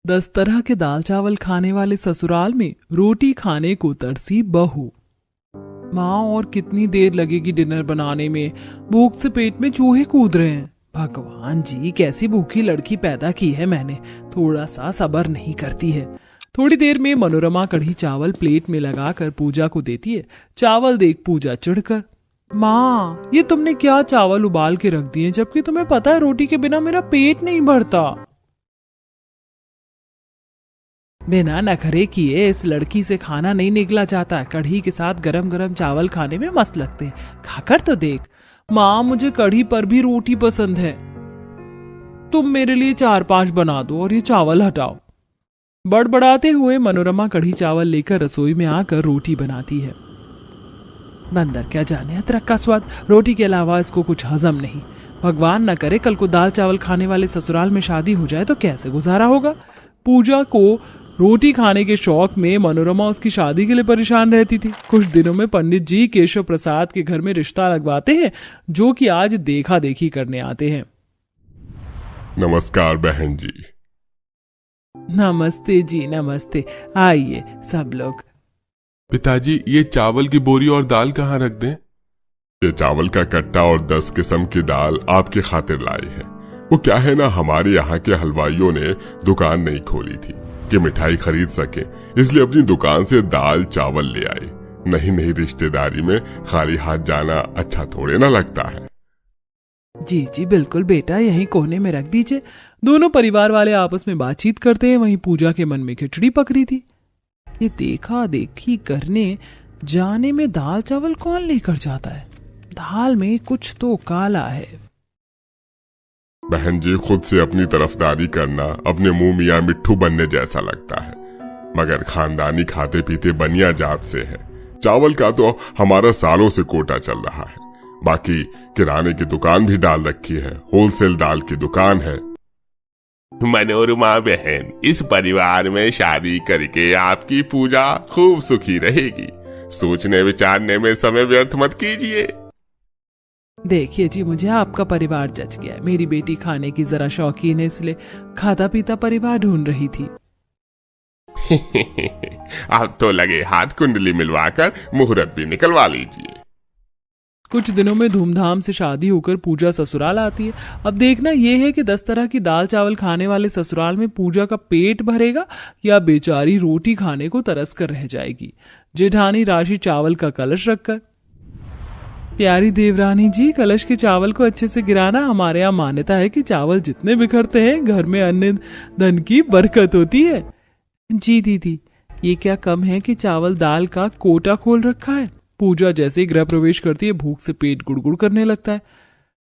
10 तरह के दाल चावल खाने वाले ससुराल में रोटी खाने को तरसी बहू। माँ, और कितनी देर लगेगी डिनर बनाने में? भूख से पेट में चूहे कूद रहे हैं। भगवान जी, कैसी भूखी लड़की पैदा की है मैंने, थोड़ा सा सब्र नहीं करती है। थोड़ी देर में मनोरमा कढ़ी चावल प्लेट में लगाकर पूजा को देती है। चावल देख पूजा चिढ़कर, माँ ये तुमने क्या चावल उबाल के रख दिए, जबकि तुम्हें पता है रोटी के बिना मेरा पेट नहीं भरता। बिना नखरे किए इस लड़की से खाना नहीं निकला जाता। कढ़ी के साथ गरम गरम चावल खाने में मस्त लगते हैं, खाकर तो देख। माँ, मुझे कढ़ी पर भी रोटी पसंद है। तुम मेरे लिए 4-5 बना दो और ये चावल हटाओ। बड़बड़ाते हुए मनोरमा कढ़ी चावल लेकर रसोई में आकर रोटी बनाती है। बंदर क्या जाने अदरक का स्वाद, रोटी के अलावा इसको कुछ हजम नहीं। भगवान न करे कल को दाल चावल खाने वाले ससुराल में शादी हो जाए तो कैसे गुजारा होगा। पूजा को रोटी खाने के शौक में मनोरमा उसकी शादी के लिए परेशान रहती थी। कुछ दिनों में पंडित जी केशव प्रसाद के घर में रिश्ता लगवाते हैं, जो कि आज देखा देखी करने आते हैं। नमस्कार बहन जी। नमस्ते जी, नमस्ते। आइए सब लोग। पिताजी, ये चावल की बोरी और दाल कहाँ रख दें? ये चावल का कट्टा और 10 किस्म की दाल आपके खातिर लाई है। वो क्या है ना, हमारे यहाँ के हलवाइयों ने दुकान नहीं खोली थी कि मिठाई खरीद सके, इसलिए अपनी दुकान से दाल चावल ले आए। नहीं, रिश्तेदारी में खाली हाथ जाना अच्छा थोड़े ना लगता है। जी जी बिल्कुल बेटा, यहीं कोने में रख दीजिए। दोनों परिवार वाले आपस में बातचीत करते हैं। वहीं पूजा के मन में खिचड़ी पक रही थी। ये देखा देखी करने जाने में दाल चावल कौन लेकर जाता है? दाल में कुछ तो काला है। बहन जी, खुद से अपनी तरफदारी करना अपने मुंह मियाँ मिट्ठू बनने जैसा लगता है, मगर खानदानी खाते पीते बनिया जात से है। चावल का तो हमारा सालों से कोटा चल रहा है। बाकी किराने की दुकान भी डाल रखी है, होलसेल दाल की दुकान है। मनोरमा बहन, इस परिवार में शादी करके आपकी पूजा खूब सुखी रहेगी। सोचने विचारने में समय व्यर्थ मत कीजिए। देखिए जी, मुझे आपका परिवार जच गया है। मेरी बेटी खाने की जरा शौकीन है, इसलिए खाता पीता परिवार ढूंढ रही थी। अब तो लगे हाथ कुंडली मिलवाकर मुहूर्त भी निकलवा लीजिए। कुछ दिनों में धूमधाम से शादी होकर पूजा ससुराल आती है। अब देखना यह है कि 10 तरह की दाल चावल खाने वाले ससुराल में पूजा का पेट भरेगा या बेचारी रोटी खाने को तरस कर रह जाएगी। जेठानी राशि चावल का कलश रखकर, प्यारी देवरानी जी, कलश के चावल को अच्छे से गिराना। हमारे यहाँ मान्यता है कि चावल जितने बिखरते हैं घर में अन्न धन की बरकत होती है। जी दीदी, ये क्या कम है कि चावल दाल का कोटा खोल रखा है। पूजा जैसे ही गृह प्रवेश करती है, भूख से पेट गुड़गुड़ करने लगता है।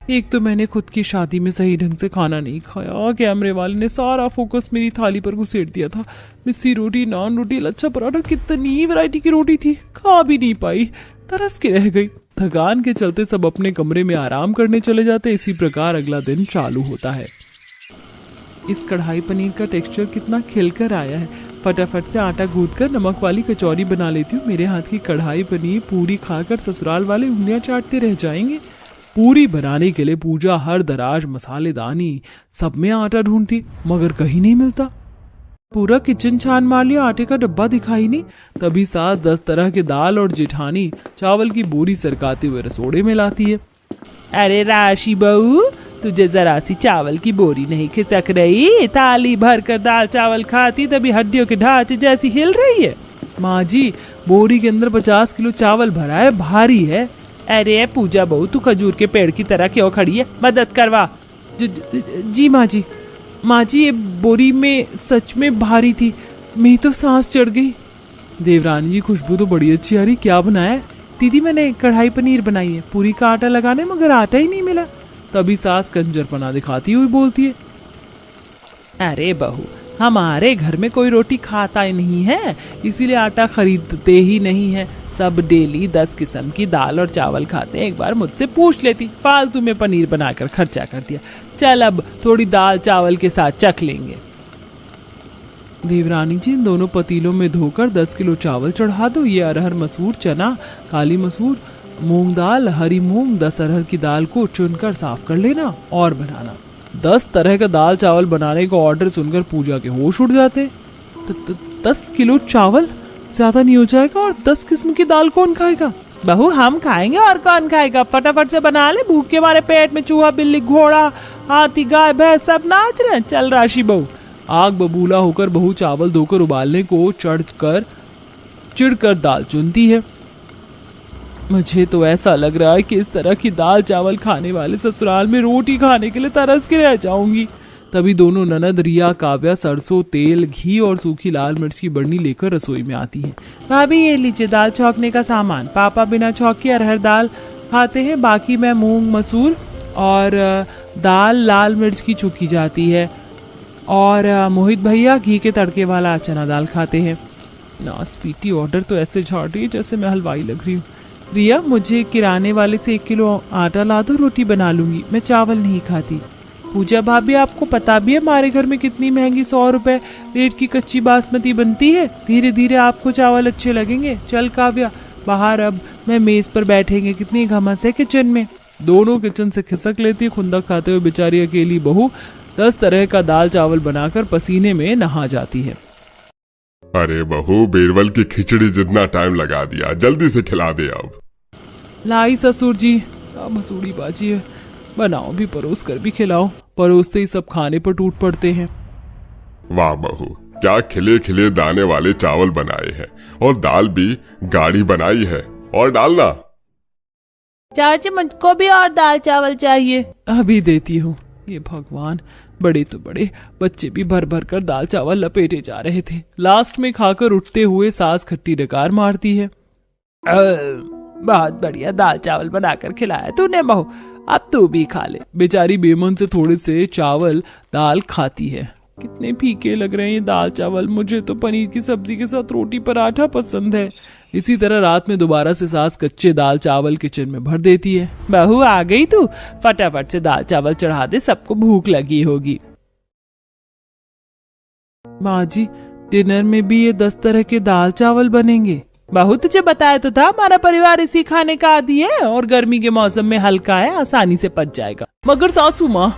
एक तो मैंने खुद की शादी में सही ढंग से खाना नहीं खाया। कैमरे वाले ने सारा फोकस मेरी थाली पर घुसेड़ दिया था। मिस्सी रोटी, नान रोटी, लच्छा पराठा, कितनी वैरायटी की रोटी थी, खा भी नहीं पाई, तरस के रह गई। थकान के चलते सब अपने कमरे में आराम करने चले जाते। इसी प्रकार अगला दिन चालू होता है। इस कढ़ाई पनीर का टेक्सचर कितना खिलकर आया है। फटाफट से आटा गूंथकर नमक वाली कचौरी बना लेती हूँ। मेरे हाथ की कढ़ाई पनीर पूरी खाकर ससुराल वाले उंगलियां चाटते रह जाएंगे। पूरी बनाने के लिए पूजा हर दराज, मसालेदानी सब में आटा ढूंढती, मगर कहीं नहीं मिलता। पूरा किचन छान मार लिया, आटे का डब्बा दिखाई नहीं। तभी सास 10 तरह के दाल और जेठानी चावल की बोरी सरकाते हुए रसोड़े में लाती है। अरे राशि बहू, तुझे जरा सी चावल की बोरी नहीं खिसक रही? थाली भर कर दाल चावल खाती तभी हड्डियों के ढांचे जैसी हिल रही है। माँ जी, बोरी के अंदर 50 किलो चावल भरा है, भारी है। अरे पूजा बहू, तू खजूर के पेड़ की तरह क्यों खड़ी है? मदद करवा। जी माँ जी। माँ जी, ये बोरी में सच में भारी थी, मेरी तो सांस चढ़ गई। देवरानी जी, खुशबू तो बड़ी अच्छी आ रही, क्या बनाया है? दीदी, मैंने कढ़ाई पनीर बनाई है। पूरी का आटा लगाने मगर आटा ही नहीं मिला। तभी सास कंजरपना दिखाती हुई बोलती है, अरे बहू, हमारे घर में कोई रोटी खाता ही नहीं है, इसीलिए आटा खरीदते ही नहीं है। सब डेली 10 किस्म की दाल और चावल खाते हैं। एक बार मुझसे पूछ लेती, फालतू में पनीर बनाकर खर्चा कर दिया। चल अब थोड़ी दाल चावल के साथ चख लेंगे। देवरानी जी, इन दोनों पतीलों में धोकर 10 किलो चावल चढ़ा दो। ये अरहर, मसूर, चना, काली मसूर, मूंग दाल, हरी मूंग, 10 अरहर की दाल को चुनकर साफ कर लेना और बनाना। 10 तरह का दाल चावल बनाने का ऑर्डर सुनकर पूजा के होश उड़ जाते। 10 किलो चावल ज्यादा नहीं हो जाएगा? और 10 किस्म की दाल कौन खाएगा? बहू हम खाएंगे और कौन खाएगा? फटाफट से बना ले, भूख के हमारे पेट में चूहा बिल्ली घोड़ा हाथी गाय भैंस सब नाच रहे हैं। चल राशि बहू। आग बबूला होकर बहू चावल धोकर उबालने को चिढ़कर दाल चुनती है। मुझे तो ऐसा लग रहा है कि इस तरह की दाल चावल खाने वाले ससुराल में रोटी खाने के लिए तरस के रह जाऊंगी। तभी दोनों ननद रिया काव्या सरसों तेल घी और सूखी लाल मिर्च की बर्नी लेकर रसोई में आती हैं। भाभी ये लीजिए दाल छौंकने का सामान। पापा बिना छौंके अरहर दाल खाते हैं, बाकी मैं मूंग मसूर और दाल लाल मिर्च की चुकी जाती है, और मोहित भैया घी के तड़के वाला चना दाल खाते हैं। ना स्पीटी ऑर्डर तो ऐसे झाड़ रही है जैसे मैं हलवाई लग रही हूँ। रिया मुझे किराने वाले से 1 किलो आटा ला दो, रोटी बना लूंगी, मैं चावल नहीं खाती। पूजा भाभी आपको पता भी है हमारे घर में कितनी महंगी 100 रुपए रेट की कच्ची बासमती बनती है। धीरे धीरे आपको चावल अच्छे लगेंगे। चल काव्या बाहर, अब मैं मेज पर बैठेंगे, कितनी घमस है किचन में। दोनों किचन से खिसक लेती है। खुंदक खाते हुए बेचारी अकेली बहू 10 तरह का दाल चावल बनाकर पसीने में नहा जाती है। अरे बहू, बीरबल की खिचड़ी जितना टाइम लगा दिया, जल्दी से खिला दे अब। लाई ससुर जी, मसूड़ी बाजी है, बनाओ भी परोस कर भी खिलाओ। परोसते ही सब खाने पर टूट पड़ते हैं। वाह बहू, क्या खिले खिले दाने वाले चावल बनाए हैं, और दाल भी गाढ़ी बनाई है। और डालना। चाची मुझको भी और दाल चावल चाहिए। अभी देती हूँ। ये भगवान, बड़े तो बड़े, बच्चे भी भर भर कर दाल चावल लपेटे जा रहे थे। लास्ट में खाकर उठते हुए सास खट्टी डकार मारती है। बहुत बढ़िया दाल चावल बनाकर खिलाया तूने बहू, अब तू भी खा ले। बेचारी बेमन से थोड़े से चावल दाल खाती है। कितने फीके लग रहे हैं ये दाल चावल। मुझे तो पनीर की सब्जी के साथ रोटी पराठा पसंद है। इसी तरह रात में दोबारा से सास कच्चे दाल चावल किचन में भर देती है। बहू आ गई तू, फटाफट से दाल चावल चढ़ा दे, सबको भूख लगी होगी। माँ जी, डिनर में भी ये 10 तरह के दाल चावल बनेंगे? बहू तुझे बताया तो था हमारा परिवार इसी खाने का आदी है, और गर्मी के मौसम में हल्का है, आसानी से पच जाएगा। मगर सासू माँ,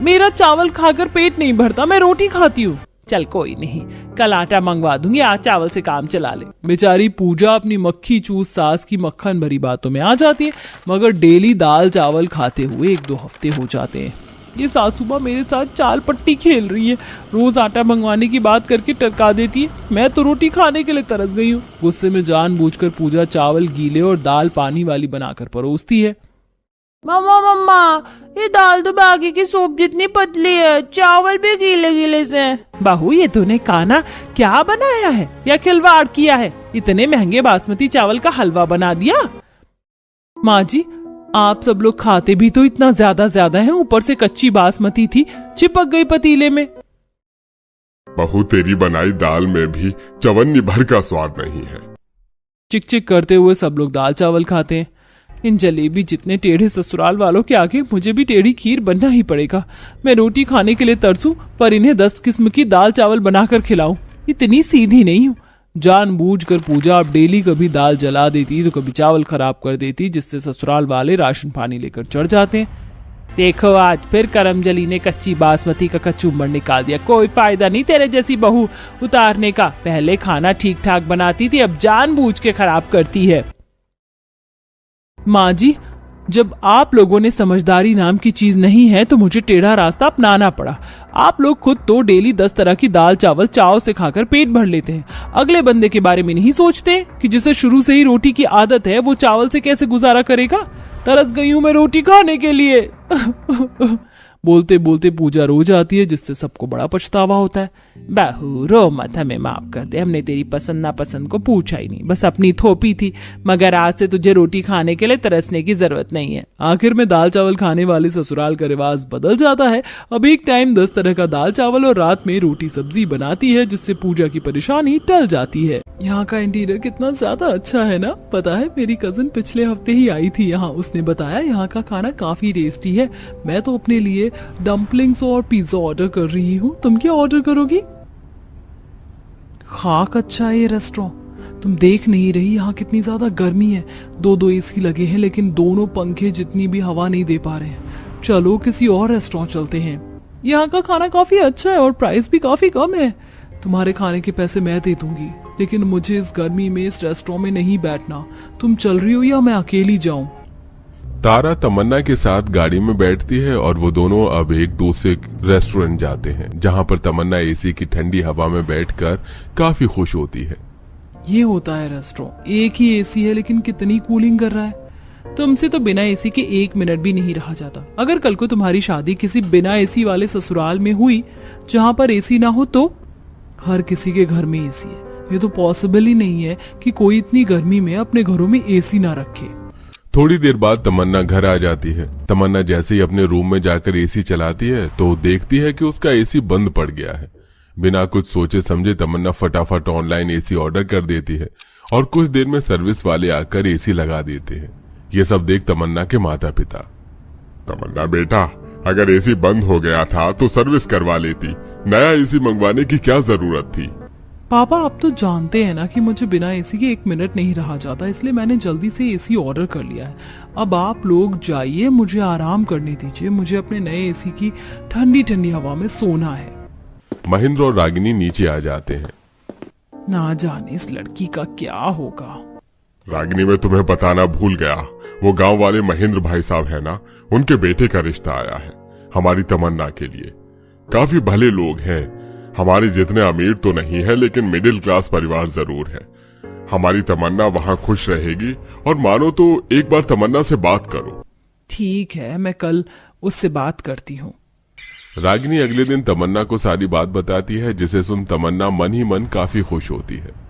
मेरा चावल खाकर पेट नहीं भरता, मैं रोटी खाती हूँ। चल कोई नहीं, कल आटा मंगवा दूंगी, आज चावल से काम चला ले। बेचारी पूजा अपनी मक्खी चूस सास की मक्खन भरी बातों में आ जाती है, मगर डेली दाल चावल खाते हुए 1-2 हफ्ते हो जाते हैं। ये सासू माँ मेरे साथ चाल पट्टी खेल रही है। रोज आटा मंगवाने की बात करके टरका देती है। मैं तो रोटी खाने के लिए तरस गई हूँ। गुस्से में जानबूझकर पूजा चावल गीले और दाल पानी वाली बनाकर परोसती है। मम्मा, ये दाल तो बाकी की सूप जितनी पतली है, चावल भी गीले गीले से हैं। बहू ये तूने खाना क्या बनाया है या खिलवाड़ किया है? इतने महंगे बासमती चावल का हलवा बना दिया। माँ जी, आप सब लोग खाते भी तो इतना ज्यादा हैं, ऊपर से कच्ची बासमती थी, चिपक गई पतीले में। बहू तेरी बनाई दाल में भी चवन्नी भर का स्वाद नहीं है। चिक चिक करते हुए सब लोग दाल चावल खाते हैं। इन जलेबी जितने टेढ़े ससुराल वालों के आगे मुझे भी टेढ़ी खीर बनना ही पड़ेगा। मैं रोटी खाने के लिए तरसूं, पर इन्हें 10 किस्म की दाल चावल बनाकर खिलाऊं, इतनी सीधी नहीं हूँ। जानबूझकर पूजा अब डेली कभी दाल जला देती तो कभी चावल खराब कर देती, जिससे ससुराल वाले राशन पानी लेकर चढ़ जाते हैं। देखो आज फिर करमजली ने कच्ची बासमती का कचूमर निकाल दिया। कोई फायदा नहीं तेरे जैसी बहू उतारने का। पहले खाना ठीक ठाक बनाती थी, अब जानबूझ के खराब करती है। माँ जी, जब आप लोगों ने समझदारी नाम की चीज नहीं है तो मुझे टेढ़ा रास्ता अपनाना पड़ा। आप लोग खुद तो डेली 10 तरह की दाल चावल चाव से खाकर पेट भर लेते हैं, अगले बंदे के बारे में नहीं सोचते कि जिसे शुरू से ही रोटी की आदत है वो चावल से कैसे गुजारा करेगा। तरस गई हूं मैं रोटी खाने के लिए। बोलते बोलते पूजा रो जाती है, जिससे सबको बड़ा पछतावा होता है। बहू रो मत, हमें माफ कर दे, हमने तेरी पसंद नापसंद को पूछा ही नहीं, बस अपनी थोपी थी। मगर आज से तुझे रोटी खाने के लिए तरसने की जरूरत नहीं है। आखिर में दाल चावल खाने वाले ससुराल का रिवाज बदल जाता है। अब एक टाइम 10 तरह का दाल चावल और रात में रोटी सब्जी बनाती है, जिससे पूजा की परेशानी टल जाती है। यहाँ का इंटीरियर कितना ज्यादा अच्छा है ना। पता है मेरी कजिन पिछले हफ्ते ही आई थी यहाँ, उसने बताया यहाँ का खाना काफी टेस्टी है। मैं तो अपने लिए डम्पलिंग्स और पिज्जा ऑर्डर कर रही हूँ, तुम क्या ऑर्डर करोगी? खाक अच्छा है ये रेस्टोरेंट। तुम देख नहीं रही यहाँ कितनी ज्यादा गर्मी है। 2 एसी लगे हैं, लेकिन दोनों पंखे जितनी भी हवा नहीं दे पा रहे हैं। चलो किसी और रेस्टोरेंट चलते हैं। यहाँ का खाना काफी अच्छा है और प्राइस भी काफी कम है। तुम्हारे खाने के पैसे मैं दे दूंगी, लेकिन मुझे इस गर्मी में इस रेस्टोरेंट में नहीं बैठना। तुम चल रही हो या मैं अकेली जाऊं? तारा तमन्ना के साथ गाड़ी में बैठती है और वो दोनों अब एक दूसरे रेस्टोरेंट जाते हैं, जहां पर तमन्ना एसी की ठंडी हवा में बैठकर काफी खुश होती है। ये होता है रेस्टोरेंट, एक ही एसी है लेकिन कितनी कूलिंग कर रहा है। तुमसे तो बिना एसी के 1 मिनट भी नहीं रहा जाता। अगर कल को तुम्हारी शादी किसी बिना एसी वाले ससुराल में हुई जहां पर एसी ना हो, तो हर किसी के घर में एसी है। ये तो पॉसिबल ही नहीं है कि कोई इतनी गर्मी में अपने घरों में एसी ना रखे। थोड़ी देर बाद तमन्ना घर आ जाती है। तमन्ना जैसे ही अपने रूम में जाकर एसी चलाती है तो देखती है कि उसका एसी बंद पड़ गया है। बिना कुछ सोचे समझे तमन्ना फटाफट ऑनलाइन एसी ऑर्डर कर देती है और कुछ देर में सर्विस वाले आकर एसी लगा देते हैं। ये सब देख तमन्ना के माता पिता। तमन्ना बेटा, अगर एसी बंद हो गया था तो सर्विस करवा लेती, नया एसी मंगवाने की क्या जरूरत थी? पापा, आप तो जानते हैं ना कि मुझे बिना एसी के 1 मिनट नहीं रहा जाता, इसलिए मैंने जल्दी से एसी ऑर्डर कर लिया है। अब आप लोग जाइए, मुझे आराम करने दीजिए। मुझे अपने नए एसी की ठंडी ठंडी हवा में सोना है। महेंद्र और रागिनी नीचे आ जाते हैं। ना जाने इस लड़की का क्या होगा। रागिनी, मैं तुम्हें बताना भूल गया, वो गांव वाले महेंद्र भाई साहब है ना, उनके बेटे का रिश्ता आया है हमारी तमन्ना के लिए। काफी भले लोग हैं, हमारे जितने अमीर तो नहीं है लेकिन मिडिल क्लास परिवार जरूर है। हमारी तमन्ना वहां खुश रहेगी और मानो तो एक बार तमन्ना से बात करो। ठीक है, मैं कल उससे बात करती हूँ। रागिनी अगले दिन तमन्ना को सारी बात बताती है, जिसे सुन तमन्ना मन ही मन काफी खुश होती है।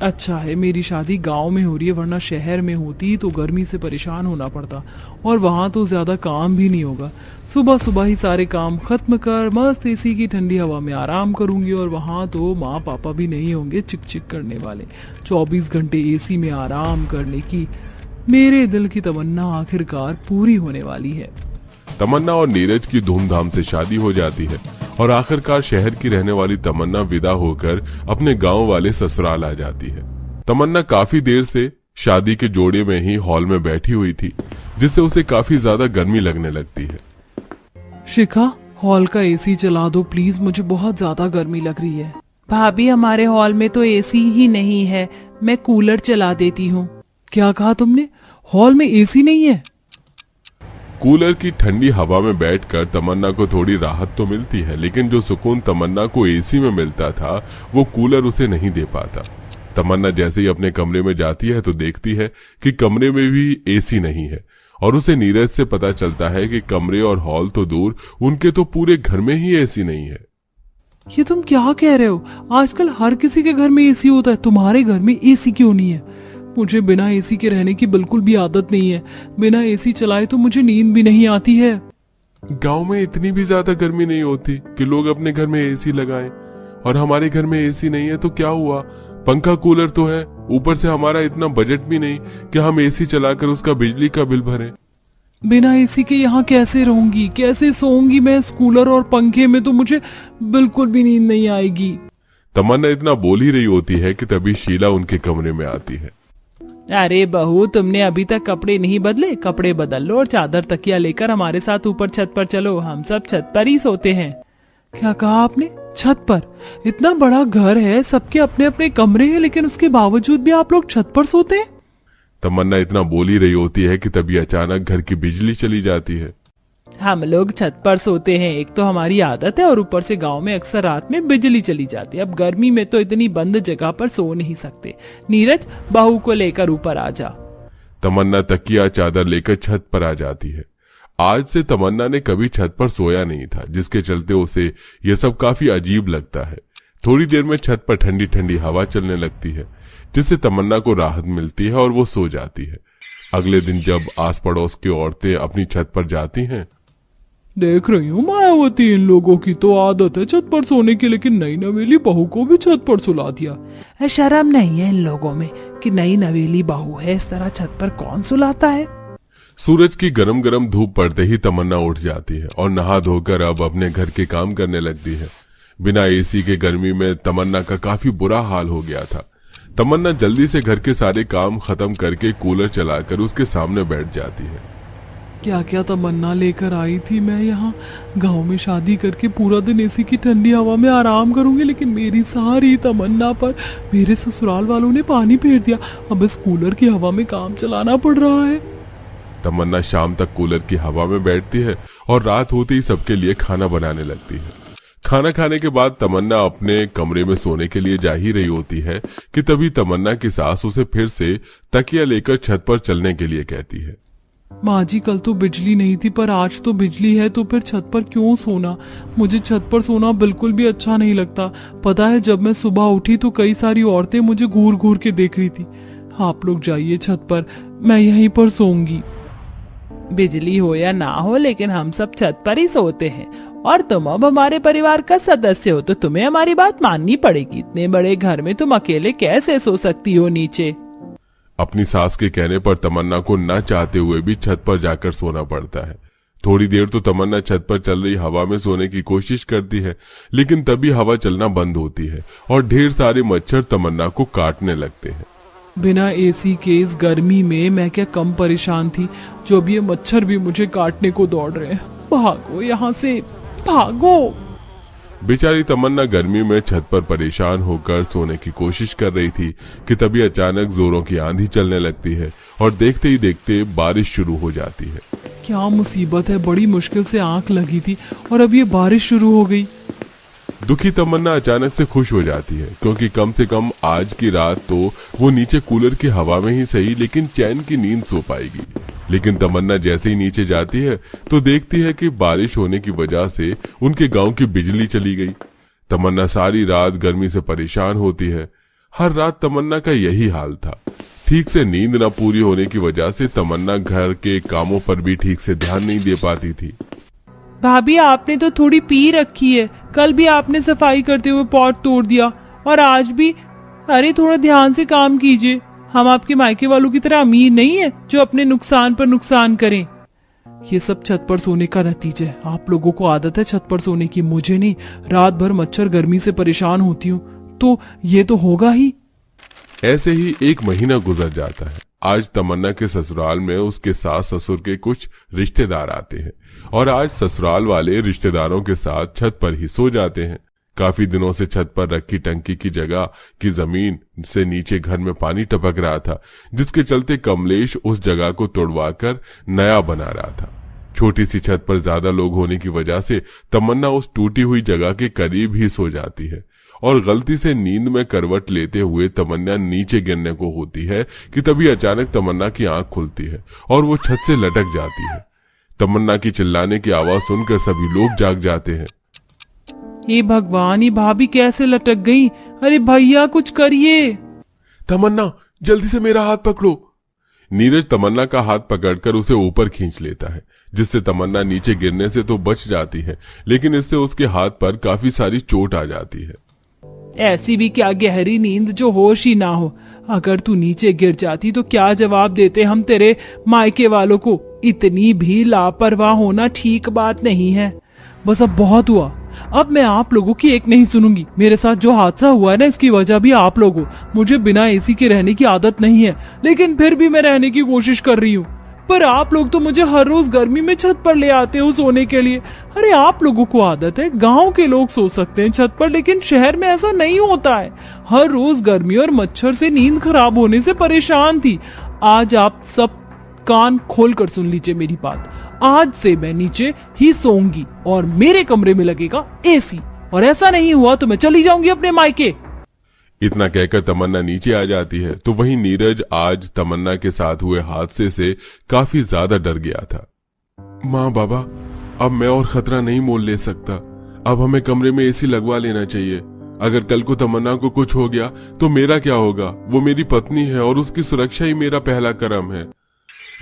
अच्छा है मेरी शादी गांव में हो रही है, वरना शहर में होती तो गर्मी से परेशान होना पड़ता और वहां तो ज्यादा काम भी नहीं होगा। सुबह सुबह ही सारे काम खत्म कर मस्त एसी की ठंडी हवा में आराम करूंगी और वहां तो माँ पापा भी नहीं होंगे चिक चिक करने वाले। 24 घंटे एसी में आराम करने की मेरे दिल की तमन्ना आखिरकार पूरी होने वाली है। तमन्ना और नीरज की धूमधाम से शादी हो जाती है और आखिरकार शहर की रहने वाली तमन्ना विदा होकर अपने गांव वाले ससुराल आ जाती है। तमन्ना काफी देर से शादी के जोड़े में ही हॉल में बैठी हुई थी, जिससे उसे काफी ज्यादा गर्मी लगने लगती है। शिखा, हॉल का एसी चला दो प्लीज, मुझे बहुत ज्यादा गर्मी लग रही है। भाभी, हमारे हॉल में तो एसी ही नहीं है, मैं कूलर चला देती हूँ। क्या कहा तुमने? हॉल में एसी नहीं है? कूलर की ठंडी हवा में बैठकर तमन्ना को थोड़ी राहत तो मिलती है, लेकिन जो सुकून तमन्ना को एसी में मिलता था वो कूलर उसे नहीं दे पाता। तमन्ना जैसे ही अपने कमरे में जाती है तो देखती है कि कमरे में भी एसी नहीं है और उसे नीरज से पता चलता है कि कमरे और हॉल तो दूर, उनके तो पूरे घर में ही एसी नहीं है। ये तुम क्या कह रहे हो? आजकल हर किसी के घर में एसी होता है, तुम्हारे घर में एसी क्यों नहीं है? मुझे बिना एसी के रहने की बिल्कुल भी आदत नहीं है। बिना एसी चलाए तो मुझे नींद भी नहीं आती है। गांव में इतनी भी ज्यादा गर्मी नहीं होती कि लोग अपने घर में एसी लगाएं, और हमारे घर में एसी नहीं है तो क्या हुआ? पंखा कूलर तो है, ऊपर से हमारा इतना बजट भी नहीं कि हम एसी चलाकर उसका बिजली का बिल भरें। बिना एसी के यहाँ कैसे रहूंगी, कैसे सोऊंगी मैं? इस कूलर और पंखे में तो मुझे बिल्कुल भी नींद नहीं आएगी। तमन्ना इतना बोल ही रही होती है कि तभी शीला उनके कमरे में आती है। अरे बहू, तुमने अभी तक कपड़े नहीं बदले? कपड़े बदल लो और चादर तकिया लेकर हमारे साथ ऊपर छत पर चलो, हम सब छत पर ही सोते हैं। क्या कहा आपने? छत पर? इतना बड़ा घर है, सबके अपने अपने कमरे हैं, लेकिन उसके बावजूद भी आप लोग छत पर सोते हैं? तमन्ना इतना बोल ही रही होती है कि तभी अचानक घर की बिजली चली जाती है। हम लोग छत पर सोते हैं, एक तो हमारी आदत है और ऊपर से गांव में अक्सर रात में बिजली चली जाती है। अब गर्मी में तो इतनी बंद जगह पर सो नहीं सकते। नीरज, बहू को लेकर ऊपर आ जा। तमन्ना तकिया चादर लेकर छत पर आ जाती है। आज से तमन्ना ने कभी छत पर सोया नहीं था, जिसके चलते उसे यह सब काफी अजीब लगता है। थोड़ी देर में छत पर ठंडी ठंडी हवा चलने लगती है, जिससे तमन्ना को राहत मिलती है और वो सो जाती है। अगले दिन जब आस पड़ोस की औरतें अपनी छत पर जाती हैं, देख रही हूँ मायावती, इन लोगों की तो आदत है छत पर सोने की, लेकिन नई नवेली बहू को भी छत पर सुला दिया। शर्म नहीं है इन लोगों में कि नई नवेली बहू है, इस तरह छत पर कौन सुलाता है? सूरज की गरम गरम धूप पड़ते ही तमन्ना उठ जाती है और नहा धोकर अब अपने घर के काम करने लगती है। बिना एसी के गर्मी में तमन्ना का काफी बुरा हाल हो गया था। तमन्ना जल्दी से घर के सारे काम खत्म करके कूलर चलाकर उसके सामने बैठ जाती है। क्या क्या तमन्ना लेकर आई थी। मैं यहाँ गांव में शादी करके पूरा दिन एसी की ठंडी हवा में आराम करूंगी, लेकिन मेरी सारी तमन्ना पर मेरे ससुराल वालों ने पानी फेर दिया। अब इस कूलर की हवा में काम चलाना पड़ रहा है। तमन्ना शाम तक कूलर की हवा में बैठती है और रात होते ही सबके लिए खाना बनाने लगती है। खाना खाने के बाद तमन्ना अपने कमरे में सोने के लिए जा ही रही होती है कि तभी तमन्ना की सास उसे फिर से तकिया लेकर छत पर चलने के लिए कहती है। माँ जी, कल तो बिजली नहीं थी पर आज तो बिजली है, तो फिर छत पर क्यों सोना? मुझे छत पर सोना बिल्कुल भी अच्छा नहीं लगता। पता है, जब मैं सुबह उठी तो कई सारी औरतें मुझे घूर घूर के देख रही थी। आप लोग जाइए छत पर, मैं यहीं पर सोऊंगी। बिजली हो या ना हो, लेकिन हम सब छत पर ही सोते हैं, और तुम अब हमारे परिवार का सदस्य हो तो तुम्हें हमारी बात माननी पड़ेगी। इतने बड़े घर में तुम अकेले कैसे सो सकती हो नीचे? अपनी सास के कहने पर तमन्ना को न चाहते हुए भी छत पर जाकर सोना पड़ता है। थोड़ी देर तो तमन्ना छत पर चल रही हवा में सोने की कोशिश करती है, लेकिन तभी हवा चलना बंद होती है और ढेर सारे मच्छर तमन्ना को काटने लगते हैं। बिना एसी के इस गर्मी में मैं क्या कम परेशान थी, जो अब ये मच्छर भी मुझे काटने को दौड़ रहे हैं। भागो यहाँ से, भागो। बेचारी तमन्ना गर्मी में छत पर परेशान होकर सोने की कोशिश कर रही थी कि तभी अचानक जोरों की आंधी चलने लगती है और देखते ही देखते बारिश शुरू हो जाती है। क्या मुसीबत है, बड़ी मुश्किल से आंख लगी थी और अब ये बारिश शुरू हो गई। दुखी तमन्ना अचानक से खुश हो जाती है, क्योंकि कम से कम आज की रात तो वो नीचे कूलर की हवा में ही सही लेकिन चैन की नींद सो पाएगी। लेकिन तमन्ना जैसे ही नीचे जाती है तो देखती है कि बारिश होने की वजह से उनके गांव की बिजली चली गई। तमन्ना सारी रात गर्मी से परेशान होती है। हर रात तमन्ना का यही हाल था। ठीक से नींद न पूरी होने की वजह से तमन्ना घर के कामों पर भी ठीक से ध्यान नहीं दे पाती थी। भाभी, आपने तो थोड़ी पी रखी है। कल भी आपने सफाई करते हुए पॉट तोड़ दिया और आज भी। अरे थोड़ा ध्यान से काम कीजिए। हम आपके मायके वालों की तरह अमीर नहीं है जो अपने नुकसान पर नुकसान करें। ये सब छत पर सोने का नतीजा है। आप लोगों को आदत है छत पर सोने की, मुझे नहीं। रात भर मच्छर गर्मी से परेशान होती हूँ तो ये तो होगा ही। ऐसे ही एक महीना गुजर जाता है। आज तमन्ना के ससुराल में उसके सास ससुर के कुछ रिश्तेदार आते हैं और आज ससुराल वाले रिश्तेदारों के साथ छत पर ही सो जाते हैं। काफी दिनों से छत पर रखी टंकी की जगह की जमीन से नीचे घर में पानी टपक रहा था, जिसके चलते कमलेश उस जगह को तोड़वाकर नया बना रहा था। छोटी सी छत पर ज्यादा लोग होने की वजह से तमन्ना उस टूटी हुई जगह के करीब ही सो जाती है और गलती से नींद में करवट लेते हुए तमन्ना नीचे गिरने को होती है कि तभी अचानक तमन्ना की आंख खुलती है और वो छत से लटक जाती है। तमन्ना की चिल्लाने की आवाज सुनकर सभी लोग जाग जाते हैं। हे भगवान, ये भाभी कैसे लटक गई? अरे भैया कुछ करिए। तमन्ना जल्दी से मेरा हाथ पकड़ो। नीरज तमन्ना का हाथ पकड़कर उसे ऊपर खींच लेता है, जिससे तमन्ना नीचे गिरने से तो बच जाती है, लेकिन इससे उसके हाथ पर काफी सारी चोट आ जाती है। ऐसी भी क्या गहरी नींद जो होश ही ना हो। अगर तू नीचे गिर जाती तो क्या जवाब देते हम तेरे मायके वालों को? इतनी भी लापरवाह होना ठीक बात नहीं है। बस अब बहुत हुआ। अब मैं आप लोगों की एक नहीं सुनूंगी। मेरे साथ जो हादसा हुआ है ना, इसकी वजह भी आप लोग हो। मुझे बिना एसी के रहने की आदत नहीं है, लेकिन फिर भी मैं रहने की कोशिश कर रही हूँ। पर आप लोग तो मुझे हर रोज गर्मी में छत पर ले आते हो सोने के लिए। अरे आप लोगों को आदत है, गांव के लोग सो सकते हैं छत पर, लेकिन शहर में ऐसा नहीं होता है। हर रोज गर्मी और मच्छर से नींद खराब होने से परेशान थी। आज आप सब कान खोल कर सुन लीजिए मेरी बात। आज से मैं नीचे ही सोऊंगी और मेरे कमरे में लगेगा एसी, और ऐसा नहीं हुआ तो मैं चली जाऊंगी अपने मायके। इतना कहकर तमन्ना नीचे आ जाती है तो वहीं नीरज आज तमन्ना के साथ हुए हादसे से काफी ज्यादा डर गया था। माँ बाबा, अब मैं और खतरा नहीं मोल ले सकता। अब हमें कमरे में एसी लगवा लेना चाहिए। अगर कल को तमन्ना को कुछ हो गया तो मेरा क्या होगा? वो मेरी पत्नी है और उसकी सुरक्षा ही मेरा पहला कर्म है।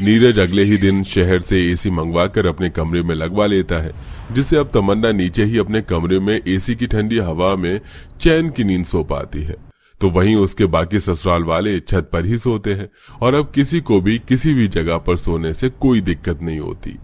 नीरज अगले ही दिन शहर से एसी मंगवाकर अपने कमरे में लगवा लेता है, जिससे अब तमन्ना नीचे ही अपने कमरे में एसी की ठंडी हवा में चैन की नींद सो पाती है। तो वहीं उसके बाकी ससुराल वाले छत पर ही सोते हैं और अब किसी को भी किसी भी जगह पर सोने से कोई दिक्कत नहीं होती।